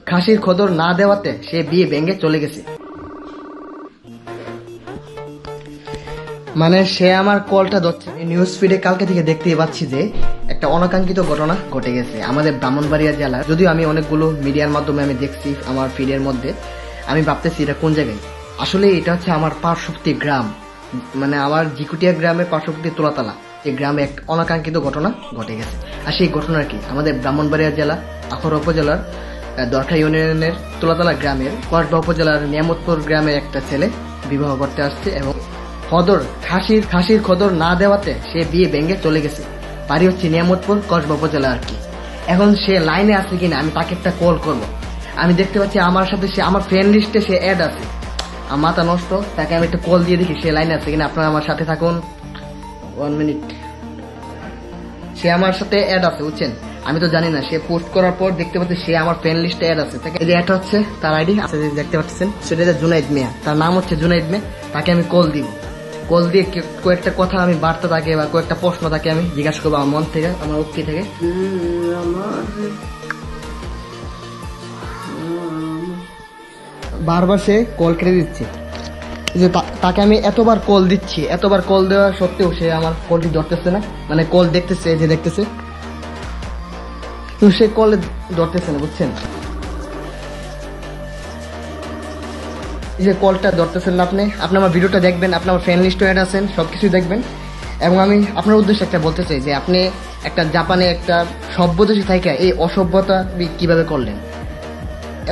খাসির খদর না দেওয়াতে সে বিয়ে ভেঙে চলে গেছে। মানে সে আমার কলটা ধরছে। নিউজ ফিডে কালকে থেকে দেখতেই পাচ্ছি যে একটা অনাকাঙ্ক্ষিত ঘটনা ঘটে গেছে আমাদের ব্রাহ্মণবাড়িয়া জেলার। যদিও আমি অনেকগুলো মিডিয়ার মাধ্যমে আমি দেখছি আমার ফিডের মধ্যে, আমি ভাবতেছি এটা কোন জায়গায়। আসলে এটা হচ্ছে আমার পার্শ্ববর্তী গ্রাম, মানে আমার জিকুটিয়া গ্রামের পার্শ্ববর্তী তোলাতলা এই গ্রামে এক অনাকাঙ্ক্ষিত ঘটনা ঘটে গেছে। আর সেই ঘটনার কি আমাদের ব্রাহ্মণবাড়িয়া জেলা আখড়া উপজেলার দরখা ইউনিয়নের তোলাতলা গ্রামের কসবা উপজেলার নিয়ামতপুর গ্রামের একটা ছেলে বিবাহ করতে আসছে এবং খাসির খদর না দেওয়াতে সে বিয়ে ভেঙে চলে গেছে। বাড়ি হচ্ছে নিয়ামতপুর কসবা উপজেলা আর কি। এখন সে লাইনে আছে কিনা আমি তাকে একটা কল করব। আমি দেখতে পাচ্ছি আমার সাথে সে আমার ফ্রেন্ড লিস্টে সে অ্যাড আছে। আমার মাথা নষ্ট, তাকে আমি একটা কল দিয়ে দেখি সে লাইনে আছে কিনা। আপনারা আমার সাথে থাকুন 1 মিনিট। সে আমার সাথে অ্যাড আছে বুঝছেন, আমি তো জানি না। সে পোস্ট করার পর দেখতে পাচ্ছি সে আমার ফ্রেন্ড লিস্টে অ্যাড আছে। এই যে এটা হচ্ছে তার আইডি আছে দেখতে পাচ্ছেন, সেটা হচ্ছে জুনাইদ মিয়া, তার নাম হচ্ছে জুনাইদ মিয়া। তাকে আমি কল দিব, কল দিয়ে কয়েকটা কথা আমি বার্তা থাকে বা কয়েকটা প্রশ্ন থাকে আমি জিজ্ঞাসা করবো আমার মন থেকে, আমার উক্তি থেকে। বারবার সে কল কেটে দিচ্ছে। যে তাকে আমি এতবার কল দিচ্ছি, এতবার কল দেওয়া সত্ত্বেও সে আমার কলটি ধরতেছে না, মানে কল দেখতেছে, যে দেখতেছে তো সে কল ধরতেছে না বুঝছেন। এই যে কলটা ধরতেছেন না আপনি আমার ভিডিওটা দেখবেন, আপনি আমার ফ্রেন্ড লিস্টে অ্যাড আছেন, সবকিছু দেখবেন। এবং আমি আপনার উদ্দেশ্যে একটা বলতে চাই যে আপনি একটা জাপানে একটা সভ্য দেশে থেকে এই অসভ্যতা কিভাবে করলেন।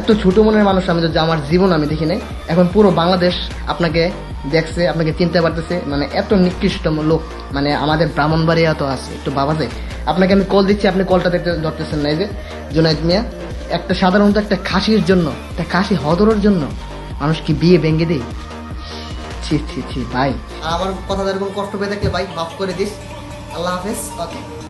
এত ছোট মনের মানুষ আমি তো আমার জীবন আমি দেখি নাই, এখন পুরো বাংলাদেশ আপনাকে দেখছে, আপনাকে চিনতে পারতেছে। মানে এত নিকৃষ্ট লোক মানে আমাদের ব্রাহ্মণবাড়িয়া তো আছে, একটু বাবা যায়। আপনাকে আমি কল দিচ্ছি, আপনি কলটা ধরতেছেন না। এই যে জুনাইদ মিয়া, একটা সাধারণত একটা খাসির জন্য, একটা খাসি হদরের জন্য মানুষ কি বিয়ে ভেঙে দেয়? ছি ছি ছি ভাই, আমার কথা কোনো কষ্ট পেয়ে থাকলে ভাই মাফ করে দিস। আল্লাহ হাফেজ।